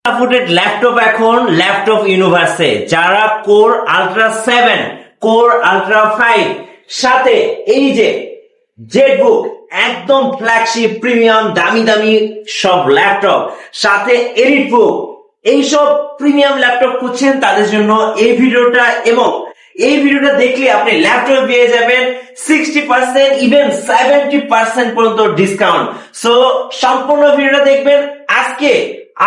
Supported laptop এখন laptop ইউনিভার্সে, যারা core ultra 7, core ultra 5 সাথে এই যে জেটবুক একদম ফ্ল্যাগশিপ প্রিমিয়াম দামি দামি সব ল্যাপটপ সাথে এলিট বুক এইসব প্রিমিয়াম ল্যাপটপ খুঁজছেন, তাদের জন্য এই ভিডিওটা। এবং এই ভিডিওটা দেখলে আপনি ল্যাপটপ পেয়ে যাবেন 60% ইভেন 70% পর্যন্ত ডিসকাউন্ট। সো সম্পূর্ণ ভিডিওটা দেখবেন। আজকে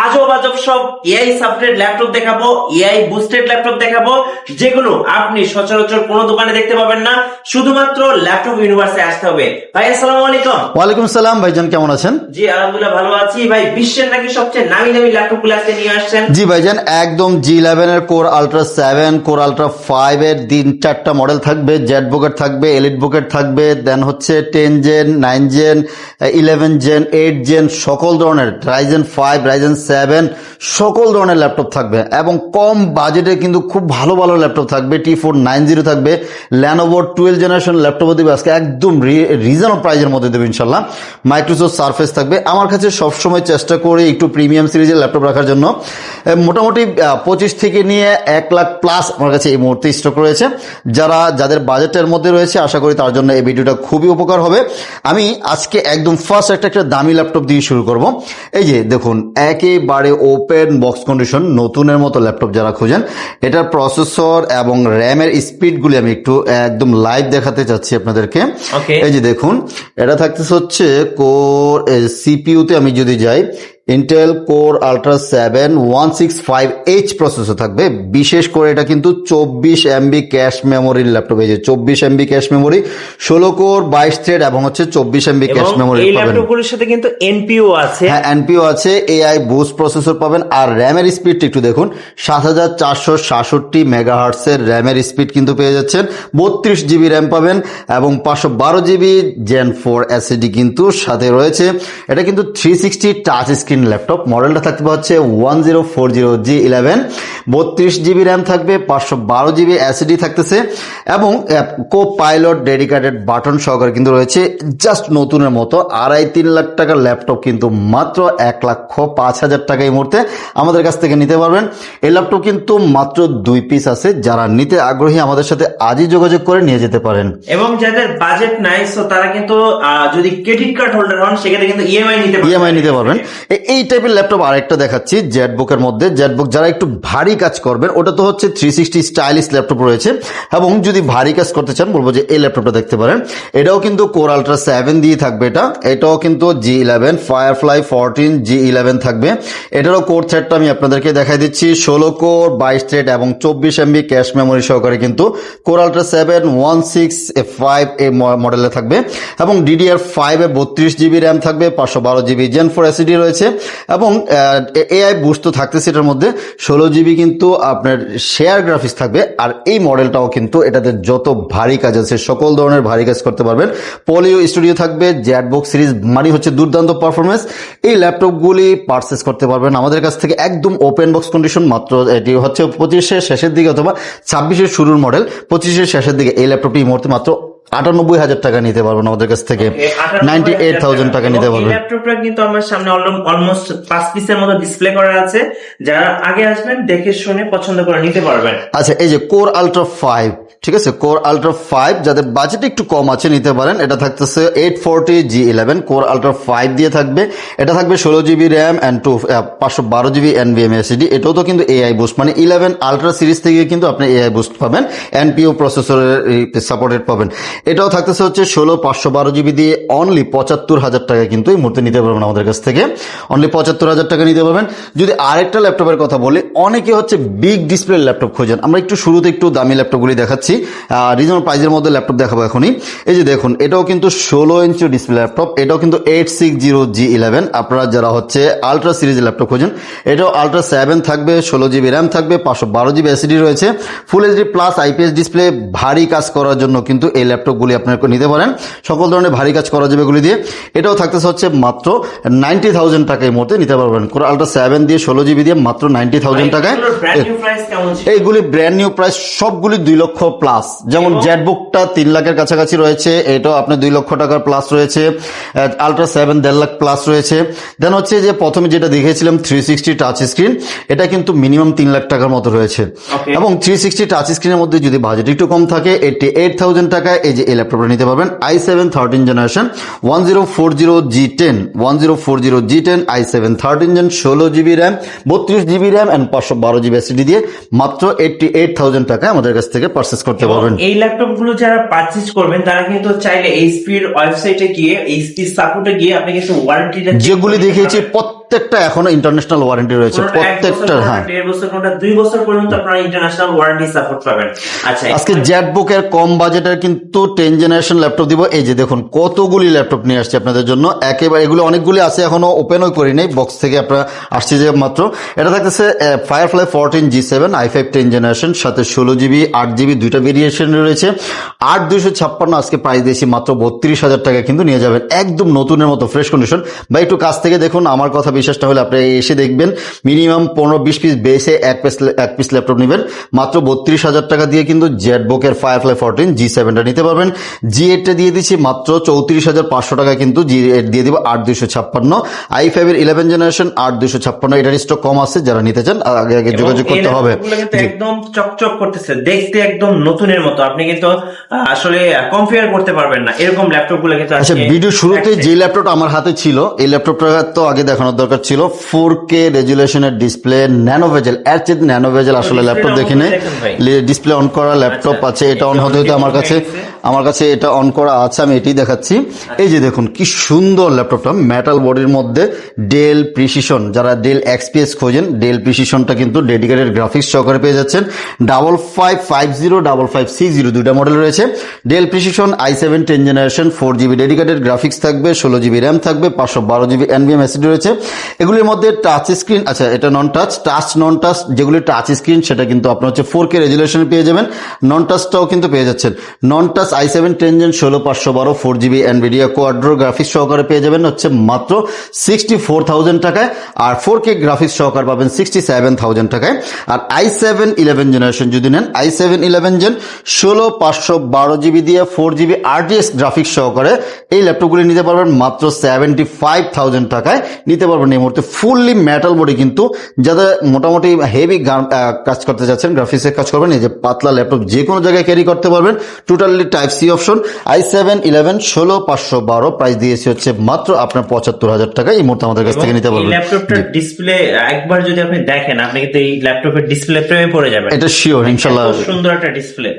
আজব আজব সব এআই সাপোর্টেড ল্যাপটপ দেখাবো, এআই বুস্টেড ল্যাপটপ দেখাবো, যেগুলো আপনি সচরাচর কোনো দোকানে দেখতে পাবেন না। শুধুমাত্র ল্যাপটপ ইউনিভার্সে আসতে হবে। ভাই আসসালামু আলাইকুম। ওয়ালাইকুম আসসালাম ভাইজান, কেমন আছেন? জি আলহামদুলিল্লাহ ভালো আছি। ভাই বিশ্বের নাকি সবচেয়ে নামি দামি ল্যাপটপ গুলো আজকে নিয়ে আসছেন? জি ভাইজান, একদম G11 এর কোর আলট্রা 7, কোর আলট্রা 5 এর 3-4টা মডেল থাকবে। জেট বুকের থাকবে, এলিট বুকের থাকবে, দেন হচ্ছে 10 জেন, 9 জেন, 11 জেন, 8 জেন, সকল ধরনের রাইজেন 5, রাইজেন 7 সকল ধরনের ল্যাপটপ থাকবে। এবং কম বাজেটে কিন্তু খুব ভালো ভালো ল্যাপটপ থাকবে। T490 থাকবে, Lenovo 12 জেনারেশন ল্যাপটপ দেবে আজকে একদম রিজনেবল প্রাইজের মধ্যে দেবে ইনশাল্লাহ। মাইক্রোসফট সারফেস থাকবে। আমার কাছে সবসময় চেষ্টা করি একটু প্রিমিয়াম সিরিজের ল্যাপটপ রাখার জন্য। মোটামুটি 25 থেকে নিয়ে 1 লাখ প্লাস আমার কাছে এই মুহূর্তে স্টক রয়েছে। যাদের বাজেটের মধ্যে রয়েছে আশা করি তার জন্য এই ভিডিওটা খুবই উপকার হবে। আমি আজকে একদম ফার্স্ট একটা দামি ল্যাপটপ দিয়ে শুরু করব। এই যে দেখুন, একেবারে ওপেন বক্স কন্ডিশন নতুনের মতো ল্যাপটপ যারা খুঁজেন, এটার প্রসেসর এবং র্যামের স্পিডগুলি আমি একটু একদম লাইভ দেখাতে চাচ্ছি আপনাদেরকে। এই যে দেখুন, এটা থাকতেছে হচ্ছে কোর সিপিইউতে আমি যদি যাই, Intel core ultra 7 165H processor থাকবে। বিশেষ করে এটা কিন্তু 24 MB ক্যাশ মেমোরির ল্যাপটপ। এই যে 24 MB cache memory, 16 core 22 thread এবং হচ্ছে 24 MB ক্যাশ মেমোরি পাবেন। এই ল্যাপটপগুলোর সাথে কিন্তু এনপিও আছে। হ্যাঁ, এনপিও আছে, এআই বুস্ট প্রসেসর পাবেন। আর র্যামের স্পিডটা একটু দেখুন, 7467 মেগাহার্টজ এর র্যামের স্পিড কিন্তু পেয়ে যাচ্ছেন। 32 জিবি র্যাম পাবেন এবং 512 জিবি জেন 4 এসএসডি কিন্তু সাথে রয়েছে। এটা কিন্তু 360 টাচ স্ক্রিন ল্যাপটপ। মডেলটা থাকবে হচ্ছে 1040G11, 32 জিবি র্যাম থাকবে, 512 জিবি এসএসডি থাকতেছে এবং কো পাইলট ডেডিকেটেড বাটন সহকারে কিন্তু রয়েছে। জাস্ট নতুনের মতো 2.5-3 লাখ টাকার ল্যাপটপ কিন্তু মাত্র 1,05,000 টাকা এই মুহূর্তে আমাদের কাছ থেকে নিতে পারবেন। এই ল্যাপটপ কিন্তু মাত্র 2 পিস আছে। যারা নিতে আগ্রহী আমাদের সাথে আজই যোগাযোগ করে নিয়ে যেতে পারেন। এবং যাদের বাজেট নাই সো তারা কিন্তু যদি ক্রেডিট কার্ড হোল্ডার হন সেক্ষেত্রে কিন্তু ইএমআই নিতে পারবেন। এই টাইপের ল্যাপটপ আরেকটা দেখাচ্ছি জেটবুকের মধ্যে। জেটবুক যারা একটু ভারী কাজ করবেন, ওটা তো হচ্ছে 360 স্টাইলিশ ল্যাপটপ রয়েছে। এবং যদি ভারী কাজ করতে চান বলবো যে এই ল্যাপটপটা দেখতে পারেন। এটাও কিন্তু কোর আলট্রা 7 দিয়ে থাকবে। এটাও কিন্তু G11 ফায়ারফ্লাই 14 G11 থাকবে। এটারও কোর থ্রেডটা আমি আপনাদেরকে দেখাই দিচ্ছি। 16 কোর 22 থ্রেড এবং 24 MB ক্যাশ মেমোরি সহকারে কিন্তু কোর আলট্রা 7 165 এই মডেলে থাকবে। এবং DDR5 এ 32 জিবি র্যাম থাকবে, 512 জিবি জেন 4 এসএসডি রয়েছে এবং এআই বুস্ট তো থাকতেছে এটার মধ্যে। 16 জিবি কিন্তু আপনার শেয়ার গ্রাফিক্স থাকবে। আর এই মডেলটাও কিন্তু এটাতে যত ভারী কাজ আছে সকল ধরনের ভারী কাজ করতে পারবেন। পলিও স্টুডিও থাকবে। জেটবুক সিরিজ মানে হচ্ছে দুর্দান্ত পারফরমেন্স। এই ল্যাপটপগুলি পারচেস করতে পারবেন আমাদের কাছ থেকে একদম ওপেন বক্স কন্ডিশন। মাত্র এটি হচ্ছে 25-এর শেষের দিকে অথবা 26-এর শুরুর মডেল, 25-এর শেষের দিকে এই ল্যাপটপটি এই মুহূর্তে মাত্র 98,000 টাকা নিতে পারবেন আমাদের কাছ থেকে। 98,000 টাকা নিতে পারবেন। ল্যাপটপটা কিন্তু আমার সামনে অলমোস্ট 5 পিসের মতো ডিসপ্লে করা আছে। যারা আগে আসবেন দেখে শুনে পছন্দ করে নিতে পারবেন। আচ্ছা, এই যে কোর আলট্রা 5, ঠিক আছে, কোর আলট্রা 5 যাদের বাজেট একটু কম আছে নিতে পারেন। এটা থাকতেছে 840G11 কোর আলট্রা 5 দিয়ে থাকবে। এটা থাকবে 16 GB RAM and 512 GB NVMe SSD। এটাও তো কিন্তু এআই বুস্ট, মানে 11 আলট্রা সিরিজ থেকে কিন্তু আপনি এআই বুস্ট পাবেন, এনপিও প্রসেসরের সাপোর্টেড পাবেন। এটাও থাকতেছে হচ্ছে 16 512 জিবি দিয়ে অনলি 75,000 টাকা কিন্তু এই মুহূর্তে নিতে পারবেন আমাদের কাছ থেকে। অনলি 75,000 টাকা নিতে পারবেন। যদি আরেকটা ল্যাপটপের কথা বলি, অনেকে হচ্ছে বিগ ডিসপ্লে ল্যাপটপ খোঁজেন। আমরা একটু শুরুতে একটু দামি ল্যাপটপগুলি দেখাচ্ছি, রিজনেবল প্রাইজের মধ্যে ল্যাপটপ দেখাবো এখনই। এই যে দেখুন, এটাও কিন্তু 16 ইঞ্চি ডিসপ্লে ল্যাপটপ। এটাও কিন্তু 860G11। আপনারা যারা হচ্ছে আলট্রা সিরিজের ল্যাপটপ খোঁজেন, এটাও আলট্রা 7 থাকবে, 16 জিবি র্যাম থাকবে, 512 জিবি এসএসডি রয়েছে, full HD plus IPS display. ভারী কাজ করার জন্য কিন্তু এই ল্যাপটপগুলি আপনারা নিতে পারেন। সকল ধরনের ভারী কাজ করা যাবে এগুলি দিয়ে। এটাও থাকতেছে হচ্ছে মাত্র 90,000 টাকা এই মুহূর্তে নিতে পারবেন। কোর আলট্রা 7 দিয়ে 16 জিবি দিয়ে মাত্র 90,000 টাকায়। এইগুলি ব্র্যান্ড নিউ প্রাইস, সবগুলি 2,00,000 প্লাস, যেমন জেটবুকটা 3 লাখের কাছাকাছি রয়েছে, এটাও আপনার 2 লক্ষ টাকার প্লাস রয়েছে, আলট্রা 7 1.5 লাখ প্লাস রয়েছে। দেন হচ্ছে যে প্রথমে যেটা দেখিয়েছিলাম 360 টাচ স্ক্রিন, এটা কিন্তু মিনিমাম 3 লাখ টাকার মতো রয়েছে। এবং 360 টাচ স্ক্রিনের মধ্যে যদি বাজেট একটু কম থাকে 88,000 টাকায় এই যে এই ল্যাপটপটা নিতে পারবেন। i7 13 generation 1040G10 1040G10 i7 13 gen 16 GB RAM 32 GB RAM and 512 GB SSD দিয়ে মাত্র 88,000 টাকায় আমাদের কাছ থেকে পারচেজ করতে পারবেন। এই ল্যাপটপ গুলো যারা পারচেজ করবেন তারা কিন্তু চাইলে এইচপির ওয়েবসাইটে গিয়ে এইচপি সাপোর্টে গিয়ে আপনি কিন্তু ওয়ারেন্টিটা যেগুলি দেখিয়েছি প্রত্যেকটা এখনো ইন্টারন্যাশনাল ওয়ারেন্টি রয়েছে, প্রত্যেকটা। হ্যাঁ, 1.5 বছর কোনটা 2 বছর পর্যন্ত আপনারা ইন্টারন্যাশনাল ওয়ারেন্টি সাপোর্ট পাবেন। আচ্ছা, আজকে জেটবুকের কম বাজেটের কিন্তু 10 জেনারেশন ল্যাপটপ দিব। এই যে দেখুন কতগুলি ল্যাপটপ নিয়ে আসছে আপনাদের জন্য, একেবারে এগুলো অনেকগুলি আছে, এখনো ওপেনও করি নাই, বক্স থেকে আপনারা আসছে যে মাত্র। এটা থাকতেছে ফায়ারফ্লাই 14 G7 i5 10 জেনারেশন, সাথে 16 জিবি 8 জিবি দুইটা ভেরিয়েশন রয়েছে। 8256 আজকে প্রাইস দিয়েছি মাত্র 32,000 টাকা, কিন্তু নিয়ে যাবেন একদম নতুনের মতো ফ্রেশ কন্ডিশন। বা একটু কাছ থেকে দেখুন, আমার কথা বিশ্বাসটা হলে আপনি এসে দেখবেন। মিনিমাম 15-20 পিস বেসে এক পিস ল্যাপটপ নেবেন মাত্র 32,000 টাকা দিয়ে, কিন্তু জেটবুকের ফায়ারফ্লাই 14 G7টা নিতে পারবেন। G8টা দিয়ে দিচ্ছি মাত্র 34,500 টাকা, কিন্তু G8 দিয়ে দিব 8256। i5 এর 11 জেনারেশন 8256, এটার স্টক কম আছে, যারা নিতে চান আগে আগে যোগাযোগ করতে হবে। একদম চকচক করতেছে, দেখতে একদম নতুনের মতো, আপনি কিন্তু আসলে কম্পেয়ার করতে পারবেন না এরকম ল্যাপটপ গুলো কিন্তু। আচ্ছা, ভিডিও শুরুতে যে ল্যাপটপটা আমার হাতে ছিল, এই ল্যাপটপটা তো আগে দেখানোর দরকার ছিল। 4K রেজুলেশনের ডিসপ্লে, ন্যানো ভেজেল, এর চেয়ে ন্যানো ভেজেল আসলে ল্যাপটপ দেখিনি। ডিসপ্লে অন করা ল্যাপটপ আছে, এটা অন হতে হতে আমার কাছে এটা অন করা আছে, আমি এটাই দেখাচ্ছি। এই যে দেখুন কি সুন্দর ল্যাপটপটা, মেটাল বডির মধ্যে ডেল প্রিসিশন, যারা ডেল XPS খোঁজেন ডেল প্রিসিশনটা কিন্তু ডেডিকেটেড গ্রাফিক্স সহকারে পেয়ে যাচ্ছেন। 5550 55C0 দুইটা মডেল রয়েছে। Dell precision i7 10 generation 4 GB dedicated graphics থাকবে, 16 জিবি র্যাম থাকবে, 512 জিবি NVMe এসএসডি রয়েছে। এগুলির মধ্যে টাচ স্ক্রিন, আচ্ছা এটা নন টাচ নন টাচ, যেগুলি টাচ স্ক্রিন সেটা কিন্তু আপনার হচ্ছে 4K রেজুলেশন পেয়ে যাবেন, নন টাচটাও কিন্তু পেয়ে যাচ্ছেন। Non touch i7 10 gen 16512 4 GB NVIDIA Quadro graphics সহকারে পেয়ে যাবেন হচ্ছে মাত্র 64,000 টাকায়, আর 4K গ্রাফিক্স সহকারে পাবেন 67,000 টাকায়। আর i7 11 জেনারেশন যদি নেন, i7 11 জেন 16512 জিবি দিয়ে 4 জিবি RTX গ্রাফিক্স সহকারে এই ল্যাপটপগুলি নিতে পারবেন মাত্র 75,000 টাকায় নিতে পারবেন এই মুহূর্তে। ফুললি মেটাল বডি, কিন্তু যাদের মোটামুটি হেভি কাজ করতে যাচ্ছেন, গ্রাফিক্সের কাজ করবেন, এই যে পাতলা ল্যাপটপ যে কোনো জায়গায় ক্যারি করতে পারবেন, totally type C option. i7 11 16512 price দিয়েছি হচ্ছে মাত্র আপনার 75,000 টাকা, এই মুহূর্তে আমাদের কাছ থেকে নিতে পারবেন। ল্যাপটপটার ডিসপ্লে একবার যদি আপনি দেখেন, আপনি কিন্তু এই ল্যাপটপের ডিসপ্লে প্রেমে পড়ে যাবেন, এটা শিওর ইনশাআল্লাহ। সুন্দর একটা ডিসপ্লে।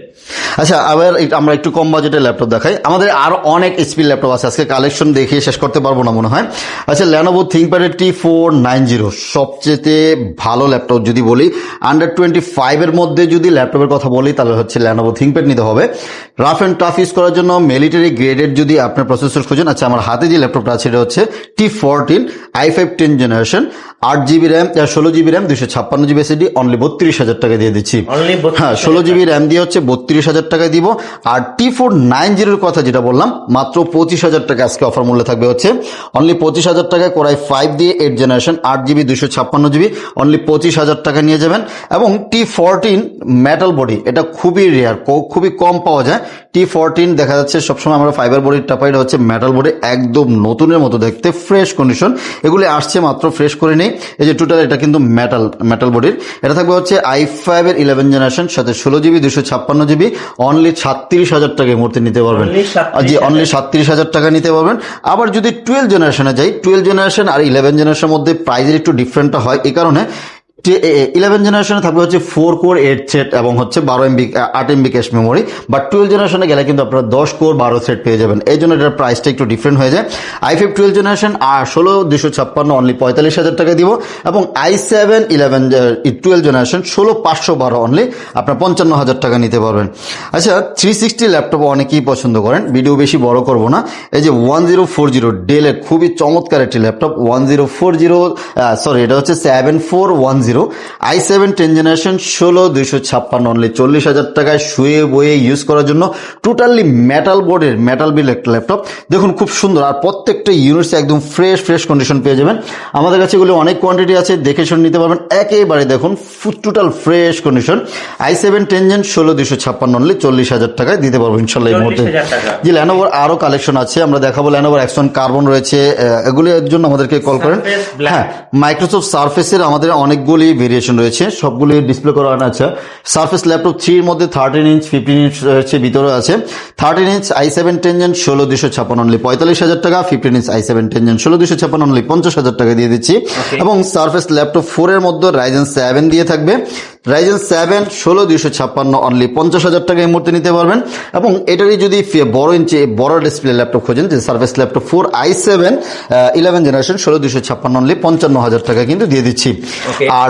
আচ্ছা, আবার আমরা একটু কম বাজেটের ল্যাপটপ দেখাই। আমাদের আরো অনেক এইচপি ল্যাপটপ আছে, আজকে কালেকশন দেখিয়ে শেষ করতে পারবো না মনে হয়। আচ্ছা, Lenovo ThinkPad T490 সবচেয়ে ভালো ল্যাপটপ যদি বলি, আন্ডার 25 এর মধ্যে যদি ল্যাপটপের কথা বলি তাহলে হচ্ছে Lenovo ThinkPad নিতে হবে। রাফ এন্ড টাফ ইউজ করার জন্য মিলিটারি গ্রেডেড যদি আপনার প্রসেসর খোঁজেন, আচ্ছা আমার হাতে যে ল্যাপটপটা আছে এটা হচ্ছে T14 i5 10 generation 8 GB RAM 16 GB RAM 256 GB SSD, only 32,000 টাকা দিয়ে দিচ্ছি। হ্যাঁ, 16 জিবি র্যাম দিয়ে হচ্ছে 32,000 টাকায় দিব। আর T490 এর কথা যেটা বললাম, মাত্র 25,000 টাকা আজকে অফার মূল্য থাকবে হচ্ছে অনলি 25,000 টাকায়। কোরাই 5 দিয়ে 8 জেনারেশন 8 জিবি 256 জিবি, অনলি 25,000 টাকা নিয়ে যাবেন। এবং T14 মেটাল বডি, এটা খুবই রেয়ার, খুবই কম পাওয়া যায়। T14 দেখা যাচ্ছে সবসময় আমরা ফাইবার বডির টাপাইটা হচ্ছে মেটাল বডি, একদম নতুনের মতো দেখতে, ফ্রেশ কন্ডিশন। এগুলি আসছে মাত্র ফ্রেশ করে নেই। এই যে টোটাল এটা কিন্তু মেটাল বডির, এটা থাকবে হচ্ছে i5 এর 11 জেনারেশন সাথে 16 জিবি 256 জিবি, অনলি 36,000 টাকা এই মুহূর্তে নিতে পারবেন। জি, অনলি 37,000 টাকা নিতে পারবেন। আবার যদি 12 জেনারেশনে যাই, 12 জেনারেশন আর 11 জেনারেশনের মধ্যে প্রাইসের একটু ডিফারেন্টটা হয়, এই কারণে 11 জেনারেশনে থাকবে হচ্ছে 4 কোর 8 থ্রেড এবং হচ্ছে 8 MB ক্যাশ মেমোরি, বাট 12 জেনারেশনে গেলে কিন্তু আপনারা 10 কোর 12 থ্রেড পেয়ে যাবেন, এই জন্য এটার প্রাইসটা একটু ডিফারেন্ট হয়ে যায়। i5 12 জেনারেশন আর 16 256 অনলি 45,000 টাকা দিব, এবং i7 11 12 জেনারেশন 16 512 অনলি আপনার 55,000 টাকা নিতে পারবেন। আচ্ছা, 360 ল্যাপটপ অনেকেই পছন্দ করেন, ভিডিও বেশি বড় করব না। এই যে 1040 ডেলের খুবই চমৎকার একটি ল্যাপটপ, 1040 সরি এটা হচ্ছে 7410 i7 10 জেনারেশন 16256 অনলি 40,000 টাকায় শুয়ে বয়ে ইউজ করার জন্য টোটালি মেটাল বোর্ডের মেটাল বিল একটা ল্যাপটপ। দেখুন খুব সুন্দর, আর প্রত্যেকটা ইউনিটস একদম ফ্রেশ কন্ডিশন পেয়ে যাবেন। আমাদের কাছে এগুলো অনেক কোয়ান্টিটি আছে, দেখে শুনে নিতে পারবেন। একেবারে দেখুন total fresh condition. i7 10 gen 16256 only 40,000 টাকায় দিতে পারবো ইনশাল্লাহ এই মুহূর্তে। 40,000 টাকা। জি, ল্যানোভোর আরো কালেকশন আছে, আমরা দেখাবো। ল্যানোভোর X1 কার্বন রয়েছে, এগুলোর জন্য আমাদেরকে কল করেন। Surface Black। হ্যাঁ, মাইক্রোসফট সারফেসের আমাদের অনেকগুলি ভেরিয়েশন রয়েছে, সবগুলি ডিসপ্লে করা আছে। সারফেস ল্যাপটপ 3 এর মধ্যে 13 ইঞ্চ 15 ইঞ্চ রয়েছে, ভিতরে আছে 13 ইঞ্চ i7 10 জেন 16256 অনলি 45,000 টাকা, 15 ইঞ্চ i7 10 জেন 16256 অনলি 50,000 টাকা দিয়ে দিচ্ছি। এবং সারফেস ল্যাপটপ 4 এর মধ্যে Ryzen 7 দিয়ে থাকবে, Ryzen 7 16256 অনলি 50,000 টাকা এই মুহূর্তে নিতে পারবেন। এবং এটারই যদি বড় ইঞ্চি বড় ডিসপ্লে ল্যাপটপ খোঁজেন, যে surface laptop 4 i7 11 generation 16256 only 55,000 টাকা কিন্তু দিয়ে দিচ্ছি। আর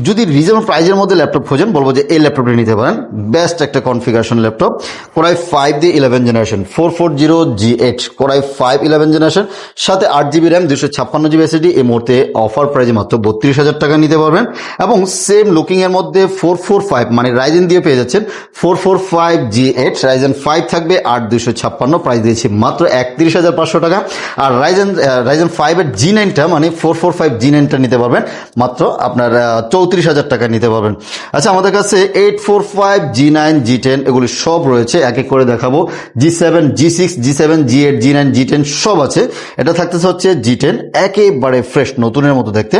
যদি রিজনেবল প্রাইজের মধ্যে ল্যাপটপ খোঁজেন, বলবো যে এই ল্যাপটপটা নিতে পারেন, বেস্ট একটা কনফিগারেশন ল্যাপটপ। Core i5 দিয়ে 11 generation 440G8 Core i5 11 generation, সাথে 8GB র্যাম 256GB SSD এই মুহূর্তে অফার প্রাইজে মাত্র 32,000 টাকা নিতে পারবেন। এবং সেম লুকিং এর মধ্যে 445 মানে রাইজেন দিয়ে পেয়ে যাচ্ছেন 445G8 Ryzen 5 থাকবে 8256, প্রাইস দিয়েছি মাত্র 31,500 টাকা। আর Ryzen 5 এর G9 টা মানে 445G9 টা নিতে পারবেন মাত্র আপনার 34,000 টাকা নিতে পারবেন। আচ্ছা, আমাদের কাছে 845 G9 G10 এগুলি সব রয়েছে, এক এক করে দেখাবো। G7 G6 G7 G8 G9 G10 সব আছে। এটা থাকতেছে হচ্ছে G10, একেবারে ফ্রেশ নতুনের মতো দেখতে।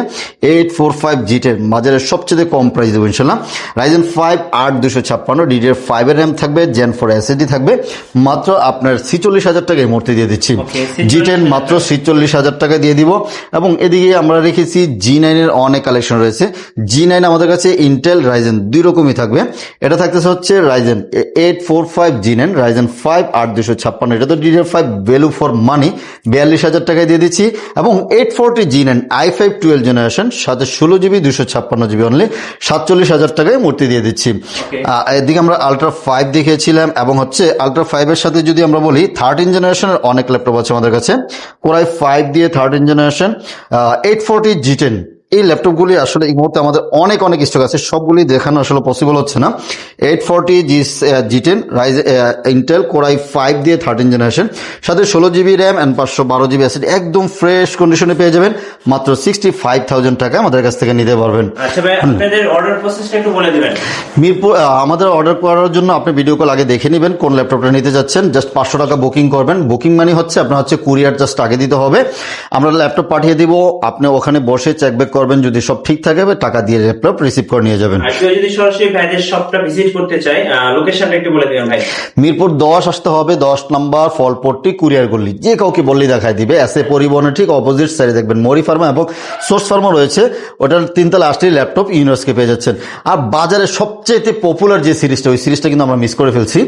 845 G10 বাজারের সবচেয়ে কম প্রাইস দেবো ইনশাল্লাহ। Ryzen 5 8256 DDR5 এর র্যাম থাকবে, Gen 4 SSD থাকবে, মাত্র আপনার 46,000 টাকা এই মুহূর্তে দিয়ে দিচ্ছি। G10 মাত্র 46,000 টাকা দিয়ে দিব। এবং এদিকে আমরা রেখেছি G9 এর অনেক কালেকশন রয়েছে। G9 আমাদের কাছে ইন্টেল Ryzen দুই রকমই থাকবে। এটা থাকতেছে হচ্ছে Ryzen 845 G9 Ryzen 5 8256, এটা তো DDR5 ভ্যালু ফর মানি 42,000 টাকায় দিয়ে দিচ্ছি। এবং 840 G9 i5 12 জেনারেশন, সাথে 16GB 256GB অনলি 47,000 টাকায় মূর্তি দিয়ে দিচ্ছি। এদিকে আমরা আলট্রা 5 দেখিয়েছিলাম, এবং হচ্ছে আলট্রা 5 এর সাথে যদি আমরা বলি 13 জেনারেশনের অনেক ল্যাপটপ আছে আমাদের কাছে। Core i5 দিয়ে 13 জেনারেশন 840 G10, এই ল্যাপটপগুলি আসলে এই মুহূর্তে আমাদের অনেক স্টক আছে, সবগুলি দেখানো আসলে পসিবল হচ্ছে না। 840 G10 ইন্টেল Core i5 দিয়ে 13 জেনারেশন, সাথে 16GB RAM and 512GB SSD একদম ফ্রেশ কন্ডিশনে পেয়ে যাবেন মাত্র 65,000 টাকা আমাদের কাছ থেকে নিতে পারবেন। আচ্ছা ভাই, আপনাদের অর্ডার প্রসেসটা একটু বলে দিবেন। মিরপুর আমাদের অর্ডার করার জন্য আপনি ভিডিও কল আগে দেখে নেবেন কোন ল্যাপটপটা নিতে যাচ্ছেন। জাস্ট 500 টাকা বুকিং করবেন। বুকিং মানে হচ্ছে আপনার হচ্ছে কুরিয়ার জাস্ট আগে দিতে হবে, আমরা ল্যাপটপ পাঠিয়ে দিব, আপনি ওখানে বসে চেক ব্যাক করবেন, যদি সব ঠিক থাকে টাকা দিয়ে ল্যাপটপ রিসিভ করে নিয়ে যাবেন। আর কেউ যদি সরাসরি ভাইদের শপটা ভিজিট করতে চায়, লোকেশনটা একটু বলে দিবেন ভাই। মিরপুর 10 আসতে হবে, 10 নম্বর ফলপট্টি কুরিয়ার গলি, যে কাউকে বললেই দেখায় দিবে। এসএ পরিবহনের ঠিক অপোজিট সাইডে দেখবেন মরি ফার্মা এবং সোর্স ফার্মা রয়েছে, ওটার 3 তলা আসলেই ল্যাপটপ ইউনিভার্সকে পেয়ে যাচ্ছেন। আর বাজারে সবচেয়ে পপুলার যে সিরিজটা, ওই সিরিজটা কিন্তু আমরা মিস করে ফেলছি,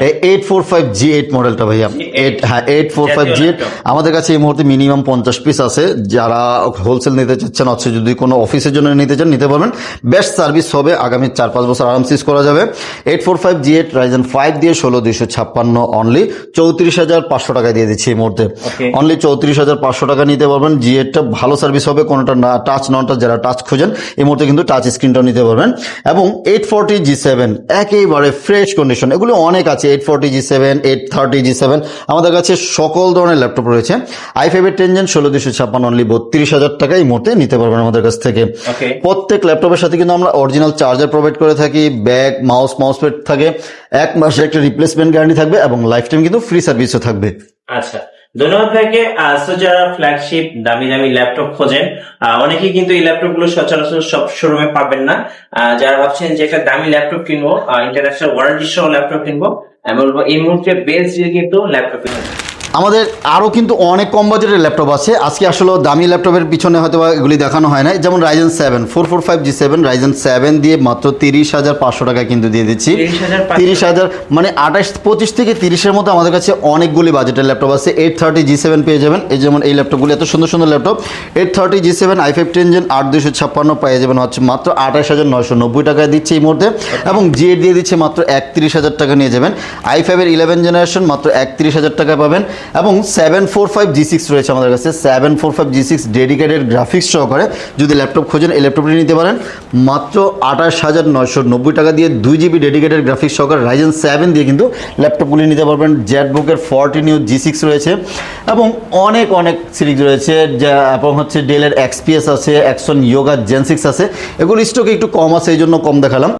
845 G8 মডেলটা ভাইয়া। 845 G8 আমাদের কাছে এই মুহূর্তে মিনিমাম 50 পিস আছে। যারা হোলসেল নিতে চাচ্ছেন, হচ্ছে যদি কোনো অফিসের জন্য নিতে চান নিতে পারবেন, বেস্ট সার্ভিস হবে, আগামী 4-5 বছর আরামসে ইউজ করা যাবে। 845 G8 Ryzen 5 দিয়ে 16256 অনলি 34,500 টাকা দিয়ে দিচ্ছি এই মুহূর্তে। অনলি 34,500 টাকা নিতে পারবেন। G8 টা ভালো সার্ভিস হবে, কোনোটা না টাচ নন টাচ, যারা টাচ খোঁজেন এই মুহূর্তে কিন্তু টাচ স্ক্রিনটাও নিতে পারবেন। এবং 840 G7 একেবারে ফ্রেশ কন্ডিশন, এগুলো অনেক আছে। 840 G7 830 G7 আমাদের কাছে সকল ধরনের ল্যাপটপ রয়েছে। i5 এর 10 জেন 16256 অনলি 32,000 টাকা এই মুহূর্তে নিতে পারবেন আমাদের কাছ থেকে। প্রত্যেক ল্যাপটপের সাথে কিন্তু আমরা অরিজিনাল চার্জার প্রোভাইড করে থাকি, ব্যাগ মাউস প্যাড থাকে, 1 মাসের একটা রিপ্লেসমেন্ট গ্যারান্টি থাকবে, এবং লাইফ টাইম কিন্তু ফ্রি সার্ভিসও থাকবে। আচ্ছা, ধন্যবাদ ভাইকে। সো যারা ফ্ল্যাগশিপ দামি ল্যাপটপ খোঁজেন, অনেকে কিন্তু এই ল্যাপটপ গুলো সচরাচর সব শোরুমে পাবেন না। যারা ভাবছেন যে একটা দামি ল্যাপটপ কিনবো, ইন্টারন্যাশনাল ওয়ারেন্টি সহ ল্যাপটপ কিনবো, আমি বলবো এই মুহূর্তে বেস্ট দিয়ে কিন্তু ল্যাপটপ কিনবো। আমাদের আরও কিন্তু অনেক কম বাজেটের ল্যাপটপ আছে। আজকে আসলে দামি ল্যাপটপের পিছনে হয়তো এগুলি দেখানো হয় না। যেমন Ryzen 7 445 G7 Ryzen 7 দিয়ে মাত্র 30,500 টাকা কিন্তু দিয়ে দিচ্ছি। 30,000 মানে 25 থেকে 30-এর মতো আমাদের কাছে অনেকগুলি বাজেটের ল্যাপটপ আছে। 830 G7 পেয়ে যাবেন, এই যেমন এই ল্যাপটপগুলি এত সুন্দর সুন্দর ল্যাপটপ। 830 G7 i5 10 জেন 8256 পেয়ে যাবেন হচ্ছে মাত্র 28,990 টাকায় দিচ্ছে এই মুহূর্তে। এবং G8 দিয়ে দিচ্ছে মাত্র 31,000 টাকা নিয়ে যাবেন। i5 এর 11 জেনারেশন মাত্র 31,000 টাকা পাবেন। এবং 745G6 রয়েছে আমাদের কাছে। 745G6 ডেডিকেটেড গ্রাফিক্স সহকারে যদি ল্যাপটপ খোঁজেন এই ল্যাপটপটি নিতে পারেন মাত্র 28,990 টাকা দিয়ে। 2GB ডেডিকেটেড গ্রাফিক্স সহকারে Ryzen 7 দিয়ে কিন্তু ল্যাপটপগুলি নিতে পারবেন। জেটবুকের 40 নিউ G6 রয়েছে এবং অনেক সিরিজ রয়েছে, এবং হচ্ছে ডেলের XPS আছে, অ্যাকশন ইয়োগা জেন 6 আছে। এগুলো স্টকে একটু কম আছে, এই জন্য কম দেখালাম।